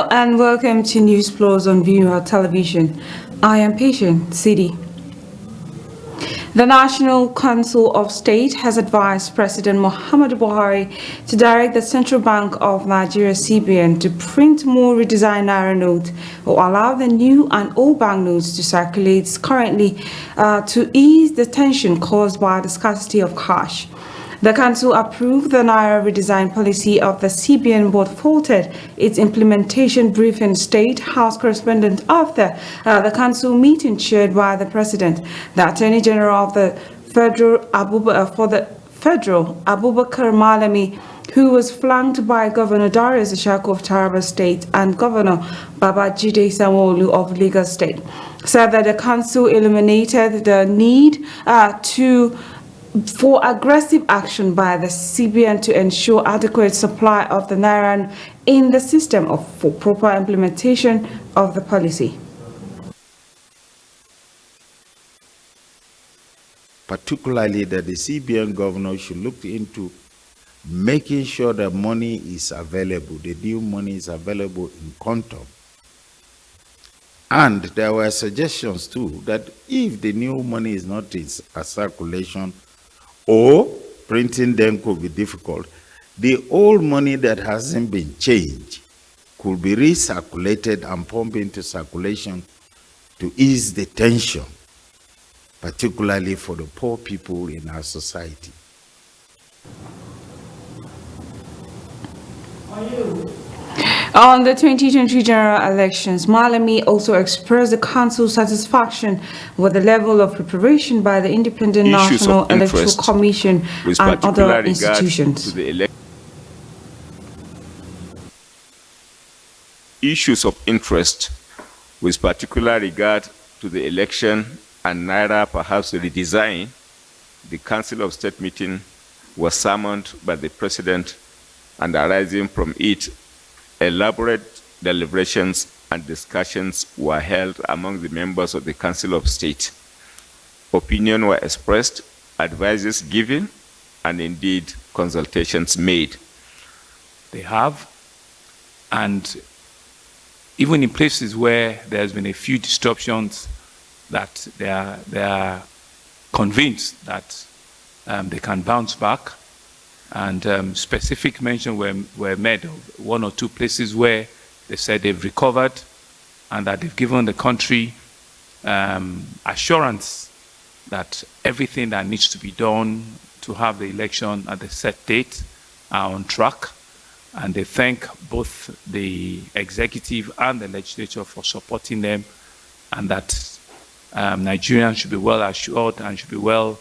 Hello and welcome to NEWSPLUS on Viewer Television. I am Patient City. The National Council of State has advised President Muhammadu Buhari to direct the Central Bank of Nigeria (CBN) to print more redesigned Naira notes or allow the new and old banknotes to circulate currently to ease the tension caused by the scarcity of cash. The Council approved the Naira redesign policy of the CBN but faulted its implementation briefing State House correspondent after the Council meeting chaired by the President. The Attorney General of the Federal Abubakar Malami, who was flanked by Governor Darius Ishaku of Taraba State and Governor Babajide Sanwo-Olu of Lagos State, said that the Council eliminated the need for aggressive action by the CBN to ensure adequate supply of the Naira in the system for proper implementation of the policy. Particularly that the CBN governor should look into making sure that money is available, the new money is available in quantum. And there were suggestions too that if the new money is not in circulation, or printing them could be difficult, the old money that hasn't been changed could be recirculated and pumped into circulation to ease the tension, particularly for the poor people in our society. On the 2023 general elections, Malami also expressed the Council's satisfaction with the level of preparation by the Independent National Electoral Commission and other institutions. Issues of interest with particular regard to the election and Naira perhaps the redesign, the Council of State meeting was summoned by the President, and arising from it, elaborate deliberations and discussions were held among the members of the Council of State. Opinions were expressed, advices given, and indeed consultations made. They have, and even in places where there's been a few disruptions, that they are convinced that they can bounce back. And specific mention were made of one or two places where they said they've recovered and that they've given the country assurance that everything that needs to be done to have the election at the set date are on track. And they thank both the executive and the legislature for supporting them, and that Nigerians should be well assured and should be well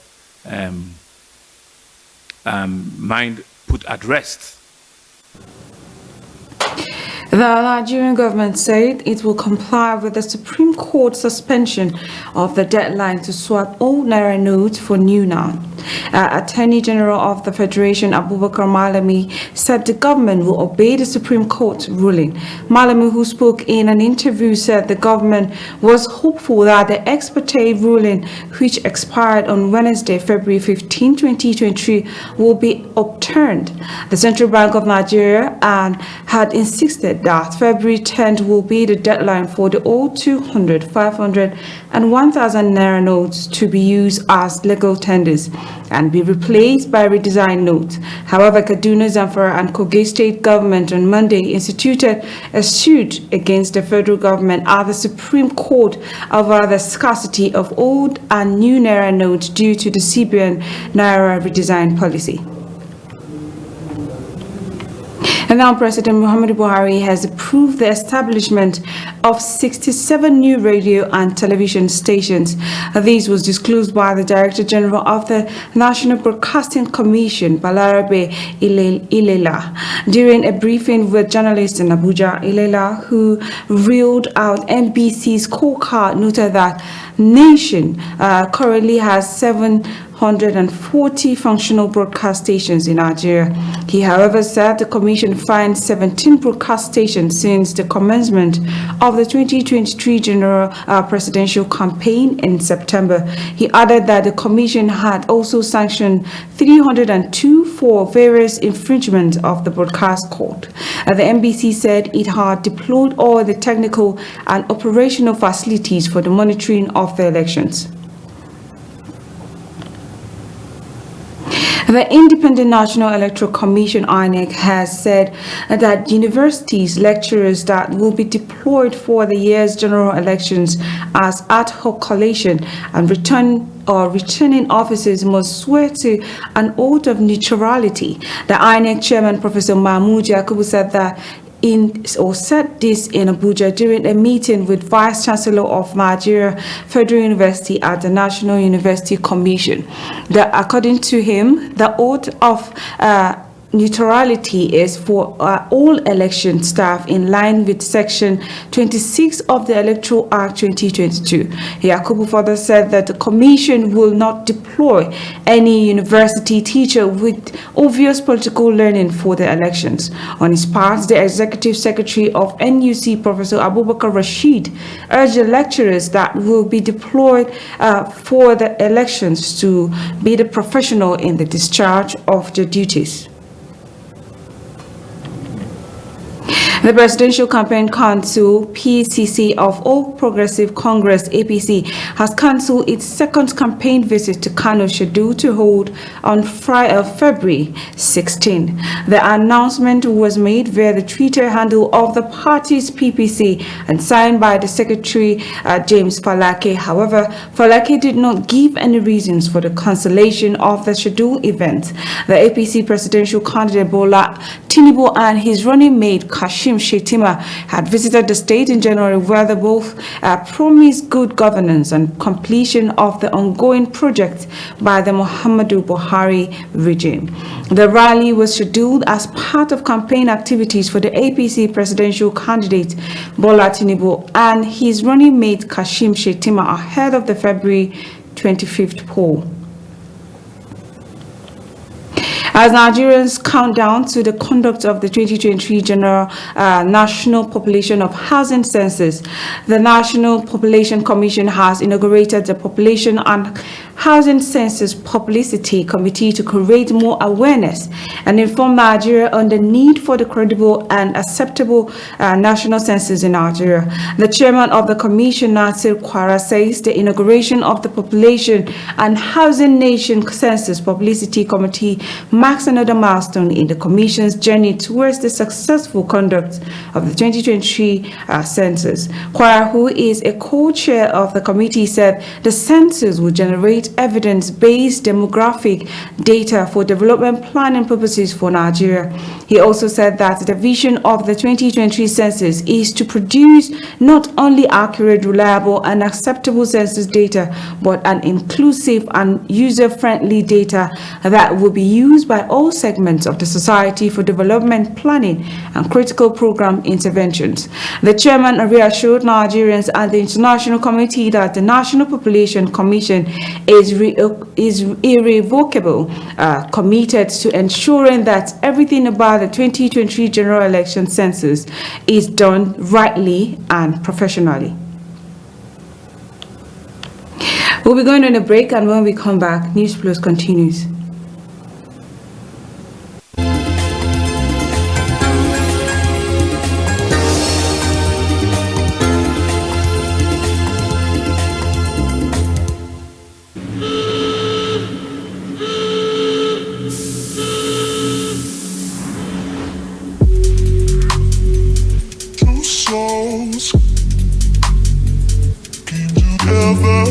mind put at rest. The Nigerian government said it will comply with the Supreme Court suspension of the deadline to swap old Naira notes for new notes. Attorney General of the Federation, Abubakar Malami, said the government will obey the Supreme Court ruling. Malami, who spoke in an interview, said the government was hopeful that the ex parte ruling, which expired on Wednesday, February 15, 2023, will be overturned. The Central Bank of Nigeria had insisted that February 10th will be the deadline for the old 200, 500, and 1,000 Naira notes to be used as legal tenders and be replaced by redesigned notes. However, Kaduna, Zamfara, and Kogi state government on Monday instituted a suit against the federal government at the Supreme Court over the scarcity of old and new Naira notes due to the CBN Naira redesign policy. And now President Muhammadu Buhari has approved the establishment of 67 new radio and television stations. This was disclosed by the Director General of the National Broadcasting Commission, Balarabe Ilela, during a briefing with journalists in Abuja. Ilela, who reeled out NBC's scorecard, noted that nation currently has 7 140 functional broadcast stations in Nigeria. He, however, said the commission finds 17 broadcast stations since the commencement of the 2023 general presidential campaign in September. He added that the commission had also sanctioned 302 for various infringements of the broadcast code. The NBC said it had deployed all the technical and operational facilities for the monitoring of the elections. The Independent National Electoral Commission (INEC) has said that universities lecturers that will be deployed for the year's general elections as ad hoc collation and returning officers must swear to an oath of neutrality. The INEC chairman, Professor Mahmoud Yakubu, said that said this in Abuja during a meeting with Vice Chancellor of Nigeria Federal University at the National University Commission. According to him, the oath of neutrality is for all election staff in line with Section 26 of the Electoral Act 2022. Yakubu further said that the Commission will not deploy any university teacher with obvious political learning for the elections. On his part, the Executive Secretary of NUC, Professor Abubakar Rashid, urged the lecturers that will be deployed for the elections to be the professional in the discharge of their duties. The Presidential Campaign Council, PCC, of All Progressive Congress, APC, has cancelled its second campaign visit to Kano, scheduled to hold on Friday, February 16. The announcement was made via the Twitter handle of the party's PPC and signed by the Secretary, James Falake. However, Falake did not give any reasons for the cancellation of the scheduled event. The APC presidential candidate Bola Tinubu and his running mate Kashim Shettima had visited the state in January, where they both promised good governance and completion of the ongoing project by the Muhammadu Buhari regime. The rally was scheduled as part of campaign activities for the APC presidential candidate Bola Tinubu and his running mate Kashim Shettima ahead of the February 25th poll. As Nigerians count down to the conduct of the 2023 General National Population of Housing Census, the National Population Commission has inaugurated the Population and Housing Census Publicity Committee to create more awareness and inform Nigeria on the need for the credible and acceptable national census in Nigeria. The chairman of the commission, Nasir Kwara, says the inauguration of the Population and Housing Nation Census Publicity Committee marks another milestone in the Commission's journey towards the successful conduct of the 2023 census. Kwara, who is a co-chair of the committee, said the census will generate evidence-based demographic data for development planning purposes for Nigeria. He also said that the vision of the 2023 census is to produce not only accurate, reliable, and acceptable census data, but an inclusive and user-friendly data that will be used by all segments of the society for development planning and critical program interventions. The chairman reassured Nigerians and the international committee that the National Population Commission is irrevocable committed to ensuring that everything about the 2023 general election census is done rightly and professionally. We'll be going on a break, and when we come back, NEWSPLUS continues. Souls came together.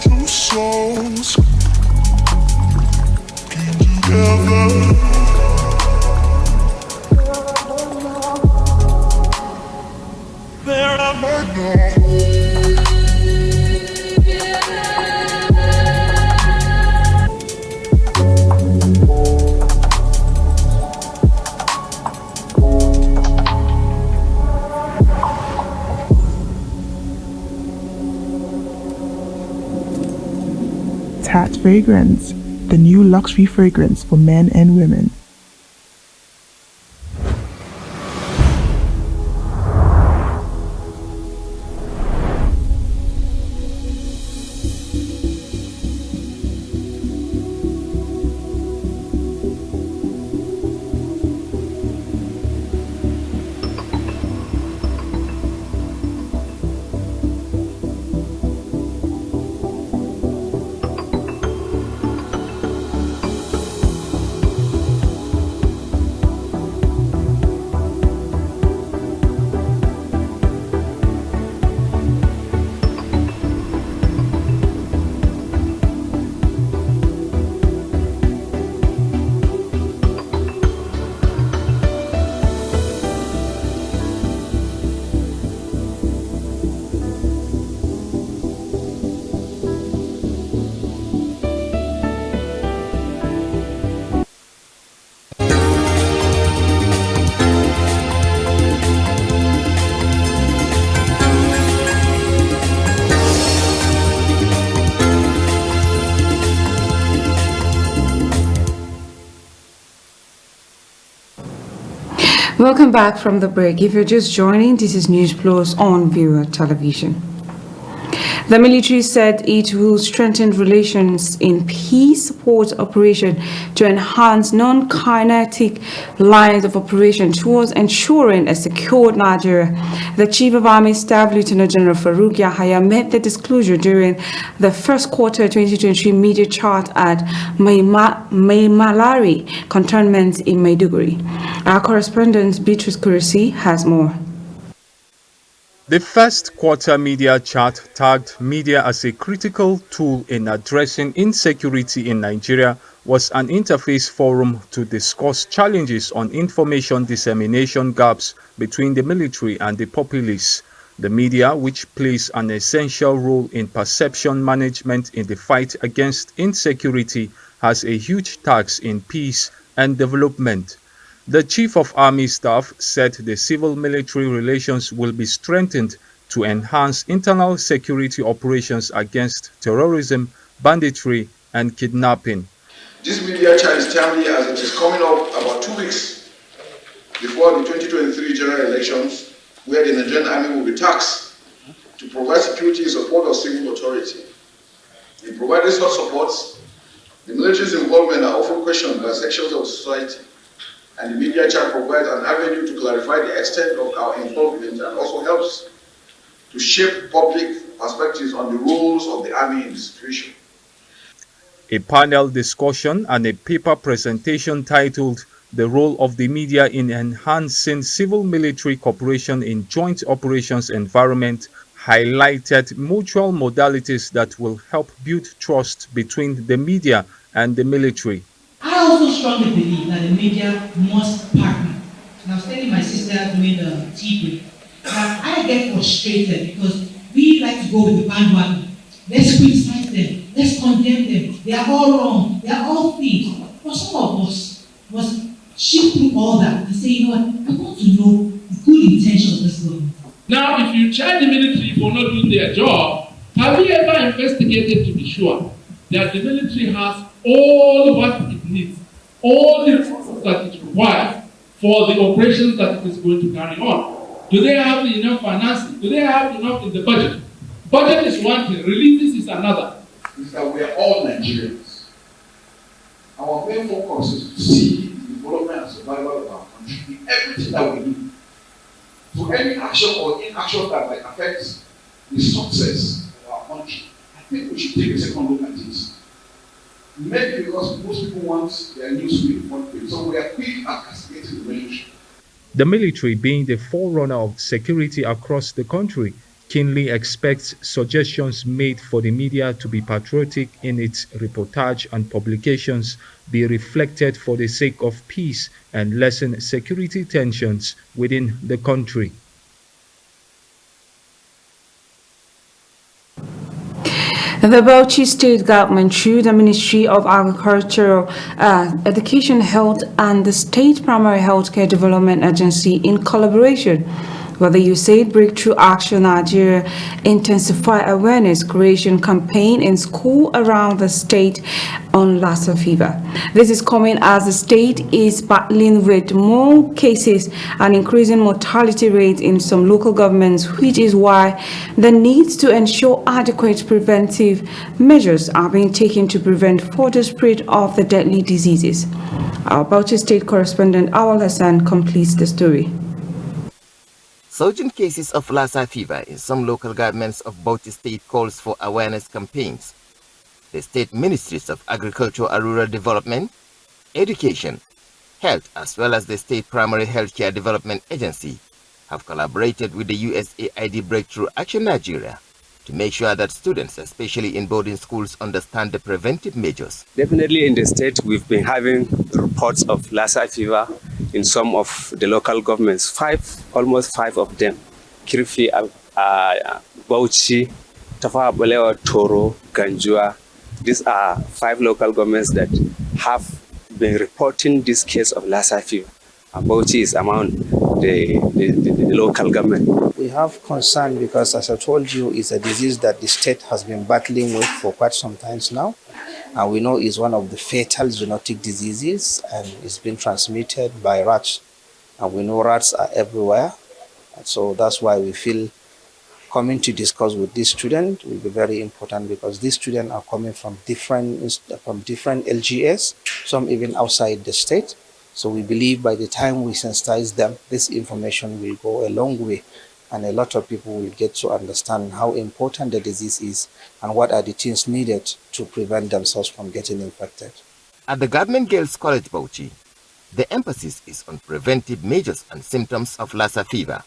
Two souls came together. They're not now. Hat fragrance, the new luxury fragrance for men and women. Welcome back from the break. If you're just joining, this is NEWSPLUS on Viewer Television. The military said it will strengthen relations in peace support operation to enhance non-kinetic lines of operation towards ensuring a secured Nigeria. The Chief of Army Staff, Lieutenant General Farouk Yahaya, made the disclosure during the first quarter 2023 media chart at Malari cantonment in Maiduguri. Our correspondent Beatrice Kurisi has more. The first quarter media chart tagged media as a critical tool in addressing insecurity in Nigeria was an interface forum to discuss challenges on information dissemination gaps between the military and the populace. The media, which plays an essential role in perception management in the fight against insecurity, has a huge task in peace and development. The Chief of Army Staff said the civil-military relations will be strengthened to enhance internal security operations against terrorism, banditry, and kidnapping. This media chart is timely as it is coming up about 2 weeks before the 2023 general elections, where the Nigerian Army will be tasked to provide security in support of civil authority. In providing such support, the military's involvement are often questioned by sections of society, and the media chart provides an avenue to clarify the extent of our involvement and also helps to shape public perspectives on the roles of the Army in the situation. A panel discussion and a paper presentation titled "The Role of the Media in Enhancing Civil-Military Cooperation in Joint Operations Environment" highlighted mutual modalities that will help build trust between the media and the military. I also strongly believe that the media must partner. And I was telling my sister during the tea break that I get frustrated because we like to go with the bandwagon. Let's criticize them. Let's condemn them. They are all wrong. They are all thieves. But some of us must shift through all that and say, you know what, I want to know the good intention of this government. Now, if you charge the military for not doing their job, have you ever investigated to be sure that the military has all what it needs, all the resources that it requires for the operations that it is going to carry on? Do they have enough financing? Do they have enough in the budget? Budget is one thing, releases is another. Is that we are all Nigerians. Our main focus is to see the development and survival of our country in everything that we do. So any action or inaction that might affect the success of our country, I think we should take a second look at this. Maybe because most people want their news to be in front page, so we are quick at castigating the military. The military, being the forerunner of security across the country, keenly expects suggestions made for the media to be patriotic in its reportage and publications, be reflected for the sake of peace and lessen security tensions within the country. The Bauchi State Government, through the Ministry of Agriculture, Education, Health and the State Primary Healthcare Development Agency, in collaboration Well, the USAID Breakthrough Action Nigeria intensify awareness creation campaign in school around the state on Lassa fever. This is coming as the state is battling with more cases and increasing mortality rate in some local governments, which is why the need to ensure adequate preventive measures are being taken to prevent further spread of the deadly diseases. Our Bauchi State correspondent Awal Hassan completes the story. Surging cases of Lassa fever in some local governments of Bauchi State calls for awareness campaigns. The state ministries of Agriculture and Rural Development, Education, Health, as well as the State Primary Healthcare Development Agency have collaborated with the USAID Breakthrough Action Nigeria to make sure that students, especially in boarding schools, understand the preventive measures. Definitely in the state, we've been having reports of Lassa fever in some of the local governments, almost five of them. Kirifi, Bauchi, Tafawa Balewa, Toro, Ganjua. These are 5 local governments that have been reporting this case of Lassa fever. Bauchi is among the local government. We have concern because, as I told you, it's a disease that the state has been battling with for quite some time now. And we know it's one of the fatal zoonotic diseases and it's been transmitted by rats. And we know rats are everywhere. And so that's why we feel coming to discuss with these students will be very important, because these students are coming from different LGS, some even outside the state. So we believe by the time we sensitize them, this information will go a long way, and a lot of people will get to understand how important the disease is and what are the things needed to prevent themselves from getting infected. At the Government Girls College Bauchi, the emphasis is on preventive measures and symptoms of Lassa fever,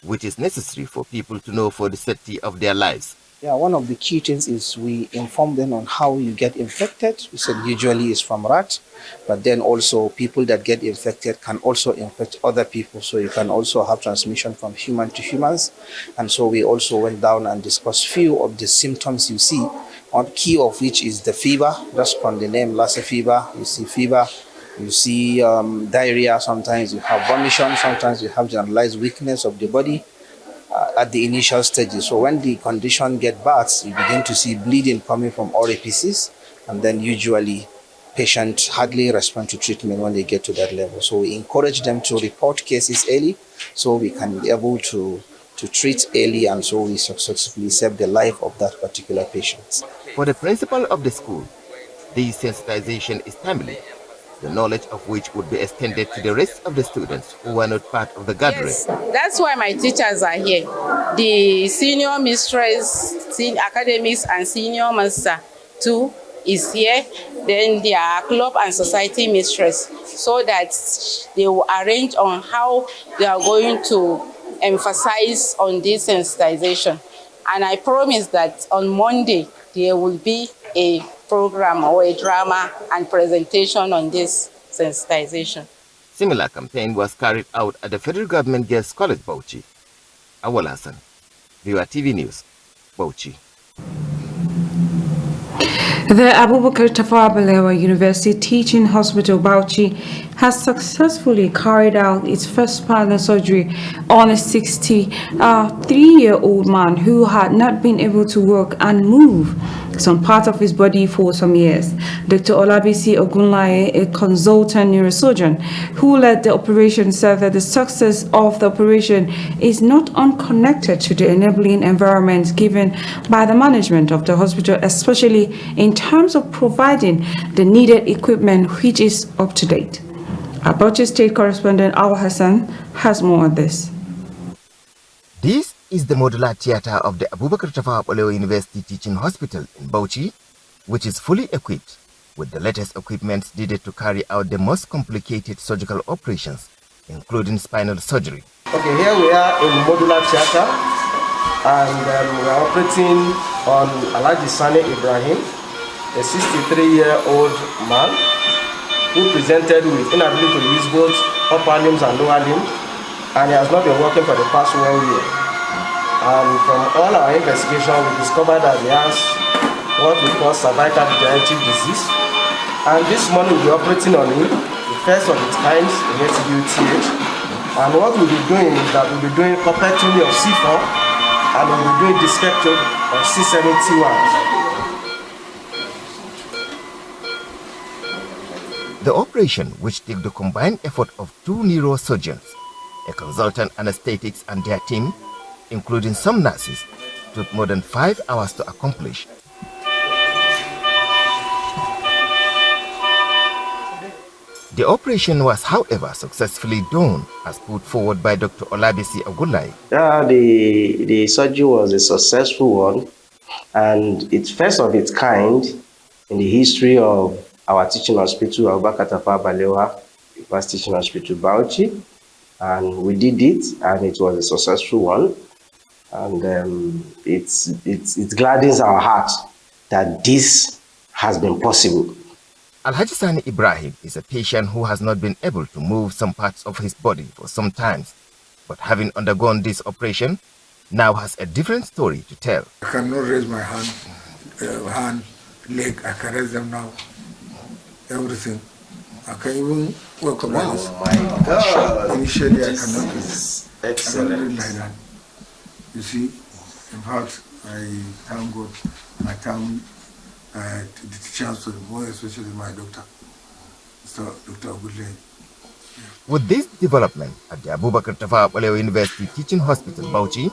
which is necessary for people to know for the safety of their lives. Yeah, one of the key things is we inform them on how you get infected. We said usually it's from rats, but then also people that get infected can also infect other people. So you can also have transmission from human to humans. And so we also went down and discussed few of the symptoms you see, one key of which is the fever. Just from the name Lassa fever, you see fever, you see diarrhea, sometimes you have vomition, sometimes you have generalized weakness of the body. At the initial stages. So when the condition gets bad, you begin to see bleeding coming from orifices, and then usually patients hardly respond to treatment when they get to that level. So we encourage them to report cases early so we can be able to treat early, and so we successfully save the life of that particular patient. For the principal of the school, this sensitization is timely, the knowledge of which would be extended to the rest of the students who were not part of the gathering. Yes, that's why my teachers are here. The senior mistress, academics, and senior master too is here. Then their club and society mistress, so that they will arrange on how they are going to emphasize on this sensitization. And I promise that on Monday there will be a program or a drama and presentation on this sensitization. Similar campaign was carried out at the Federal Government Girls College Bauchi. Awal Hassan, Viewer TV News, Bauchi. The Abubakar Tafawa Balewa University Teaching Hospital Bauchi has successfully carried out its first spinal surgery on a 63-year-old man who had not been able to work and move some part of his body for some years. Dr. Olabisi Ogunlaye, a consultant neurosurgeon who led the operation, said that the success of the operation is not unconnected to the enabling environment given by the management of the hospital, especially in terms of providing the needed equipment which is up to date. Our Bauchi State correspondent Awal Hassan has more on this. This is the modular theater of the Abubakar Tafawa Balewa University Teaching Hospital in Bauchi, which is fully equipped with the latest equipment needed to carry out the most complicated surgical operations, including spinal surgery. Okay, here we are in modular theater, and we are operating on Alhaji Sani Ibrahim, a 63-year-old man who presented with inability to use both upper limbs and lower limbs, and he has not been working for the past 1 year. And from all our investigation, we discovered that he has what we call cervical degenerative disease. And this morning we'll be operating on him, the first of its kind in HBUTH. And what we'll be doing is that we'll be doing corpectomy of C4 and we'll be doing discectomy of C71. The operation, which took the combined effort of 2 neurosurgeons, a consultant anesthetics and their team, including some nurses, took more than 5 hours to accomplish. The operation was, however, successfully done, as put forward by Dr. Olabisi Ogulai. The surgery was a successful one, and it's first of its kind in the history of our teaching hospital, Abubakar Tafawa Balewa University Teaching Hospital, Bauchi, and we did it, and it was a successful one. And it gladdens our heart that this has been possible. Alhaji Sani Ibrahim is a patient who has not been able to move some parts of his body for some time, but having undergone this operation, now has a different story to tell. I cannot raise my hand, leg, I can raise them now. Everything. I can even work on my house. Oh my God! Initially, I cannot do this. I Excellent. cannot do it like that. You see, in fact, I thank God, I thank the teachers, more especially my doctor, Dr. Ogulai. With this development at the Abubakar Tafawa Balewa University Teaching Hospital, Bauchi,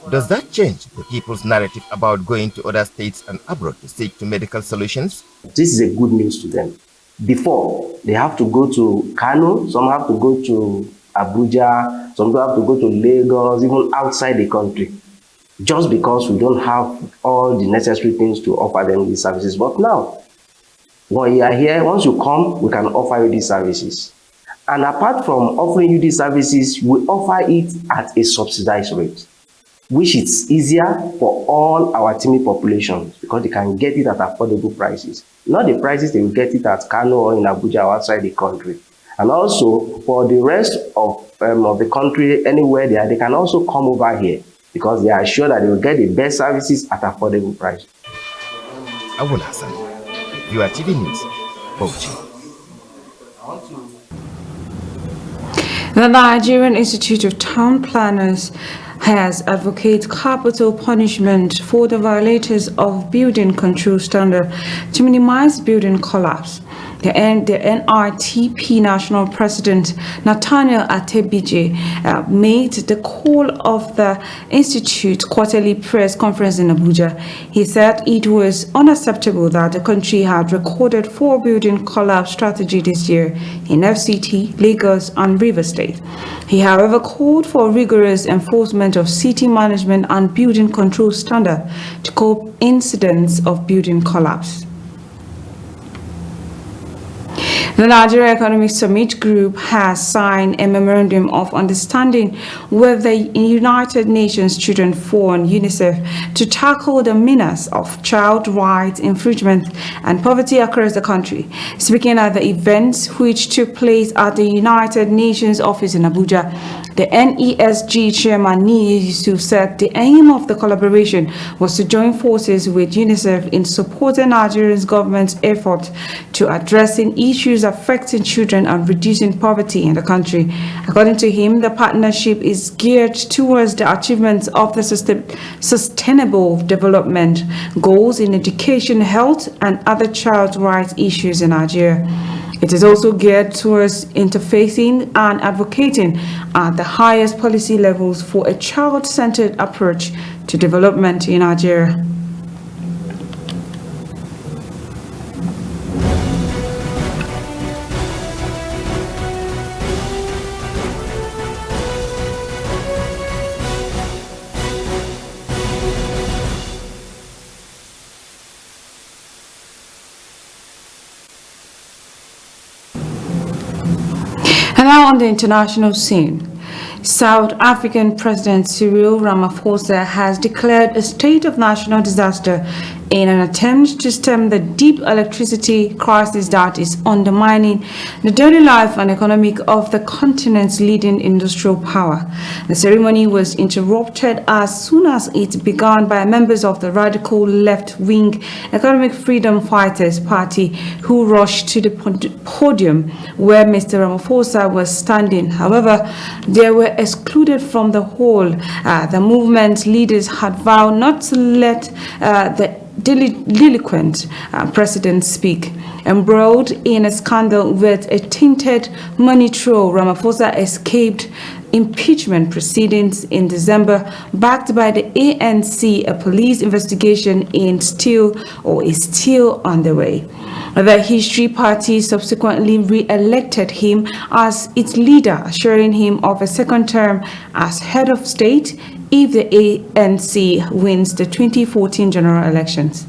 does that change the people's narrative about going to other states and abroad to seek to medical solutions? This is a good news to them. Before, they have to go to Kano, some have to go to Abuja, some have to go to Lagos, even outside the country, just because we don't have all the necessary things to offer them these services. But now, when you are here, once you come, we can offer you these services. And apart from offering you these services, we offer it at a subsidized rate, which is easier for all our TIMI populations because they can get it at affordable prices. Not the prices they will get it at Kano or in Abuja or outside the country. And also, for the rest of the country, anywhere they are, they can also come over here because they are sure that they will get the best services at affordable prices. Awul Hassan, URTV News, Bauchi. The Nigerian Institute of Town Planners has advocated capital punishment for the violators of building control standard to minimize building collapse. The NRTP National President Nathaniel Atebije made the call of the Institute quarterly press conference in Abuja. He said it was unacceptable that the country had recorded 4 building collapse strategy this year in FCT, Lagos, and Rivers State. He, however, called for rigorous enforcement of city management and building control standard to cope incidents of building collapse. The Nigeria Economic Summit Group has signed a memorandum of understanding with the United Nations Children's Fund (UNICEF) to tackle the menace of child rights infringement and poverty across the country. Speaking at the event which took place at the United Nations office in Abuja, the NESG chairman Yusuf said the aim of the collaboration was to join forces with UNICEF in supporting Nigeria's government's effort to addressing issues affecting children and reducing poverty in the country. According to him, the partnership is geared towards the achievement of the sustainable development goals in education, health, and other child rights issues in Nigeria. It is also geared towards interfacing and advocating at the highest policy levels for a child-centered approach to development in Nigeria. And now on the international scene, South African President Cyril Ramaphosa has declared a state of national disaster in an attempt to stem the deep electricity crisis that is undermining the daily life and economic of the continent's leading industrial power. The ceremony was interrupted as soon as it began by members of the radical left-wing Economic Freedom Fighters Party who rushed to the podium where Mr. Ramaphosa was standing. However, they were excluded from the hall. The movement's leaders had vowed not to let the delinquent president speak. Embroiled in a scandal with a tainted money trail, Ramaphosa escaped impeachment proceedings in December, backed by the ANC. A police investigation is still underway. The History Party subsequently re-elected him as its leader, assuring him of a second term as head of state if the ANC wins the 2014 general elections.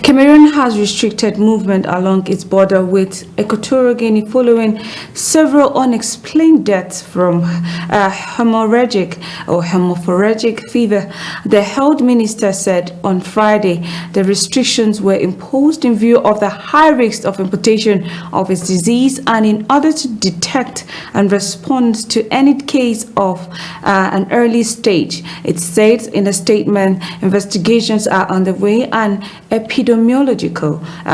Cameroon has restricted movement along its border with Equatorial Guinea following several unexplained deaths from hemorrhagic fever. The health minister said on Friday the restrictions were imposed in view of the high risk of importation of its disease and in order to detect and respond to any case of an early stage. It said in a statement, investigations are underway and epidemiological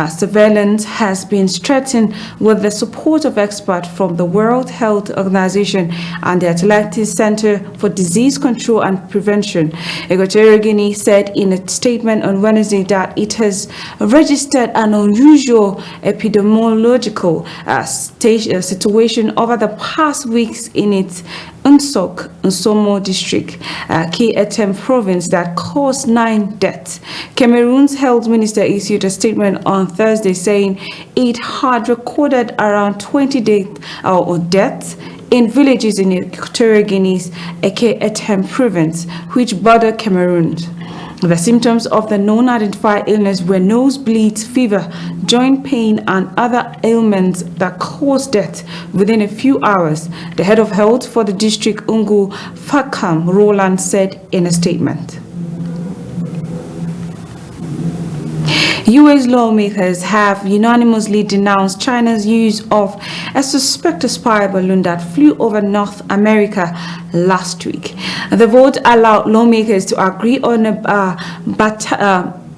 surveillance has been strengthened with the support of experts from the World Health Organization and the Atlantic Center for Disease Control and Prevention. Equatorial Guinea said in a statement on Wednesday that it has registered an unusual epidemiological situation over the past weeks in its Nsomo district, K-Etem province, that caused 9 deaths. Cameroon's health minister issued a statement on Thursday saying it had recorded around 20 deaths in villages in Equatorial Guinea's K-Etem province, which border Cameroon. The symptoms of the known identified illness were nosebleeds, fever, joint pain, and other ailments that caused death within a few hours, the head of health for the district, Ungu Fakam Roland, said in a statement. U.S. lawmakers have unanimously denounced China's use of a suspected spy balloon that flew over North America last week. The vote allowed lawmakers to agree on a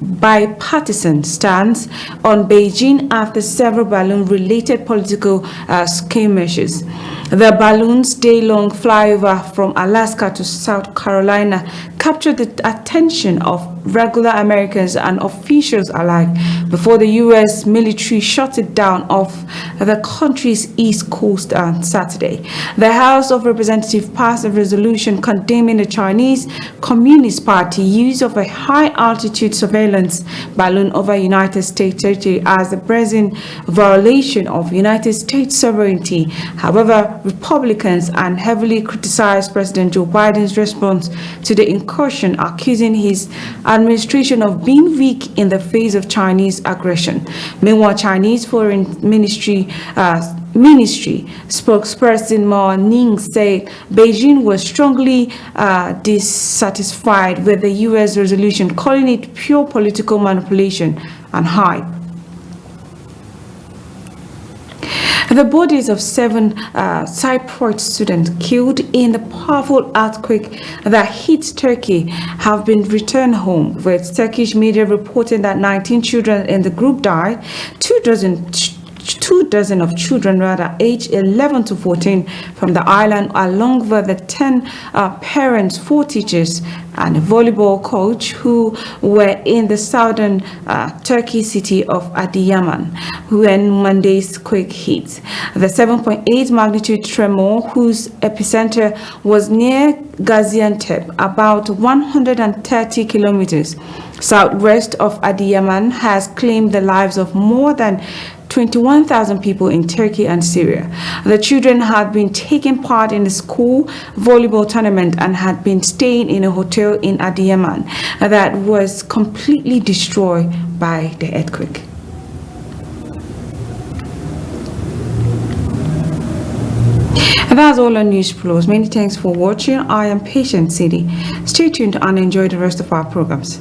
bipartisan stance on Beijing after several balloon-related political skirmishes. The balloon's day-long flyover from Alaska to South Carolina captured the attention of regular Americans and officials alike before the U.S. military shut it down off the country's east coast on Saturday. The House of Representatives passed a resolution condemning the Chinese Communist Party use of a high-altitude surveillance balloon over United States territory as a brazen violation of United States sovereignty. However, Republicans and heavily criticized President Joe Biden's response to the incursion, accusing his administration of being weak in the face of Chinese aggression. Meanwhile, Chinese Foreign Ministry spokesperson Ma Ning said Beijing was strongly dissatisfied with the U.S. resolution, calling it pure political manipulation and hype. The bodies of 7 Cypriot students killed in the powerful earthquake that hit Turkey have been returned home, with Turkish media reporting that 19 children in the group died. 2 dozen of children, aged 11 to 14 from the island, along with the 10 parents, 4 teachers, and a volleyball coach who were in the southern Turkey city of Adıyaman when Monday's quake hit. The 7.8 magnitude tremor, whose epicenter was near Gaziantep, about 130 kilometers southwest of Adıyaman, has claimed the lives of more than 21,000 people in Turkey and Syria. The children had been taking part in a school volleyball tournament and had been staying in a hotel in Adıyaman that was completely destroyed by the earthquake. And that's all on NEWSPLUS. Many thanks for watching. I am Patient City. Stay tuned and enjoy the rest of our programs.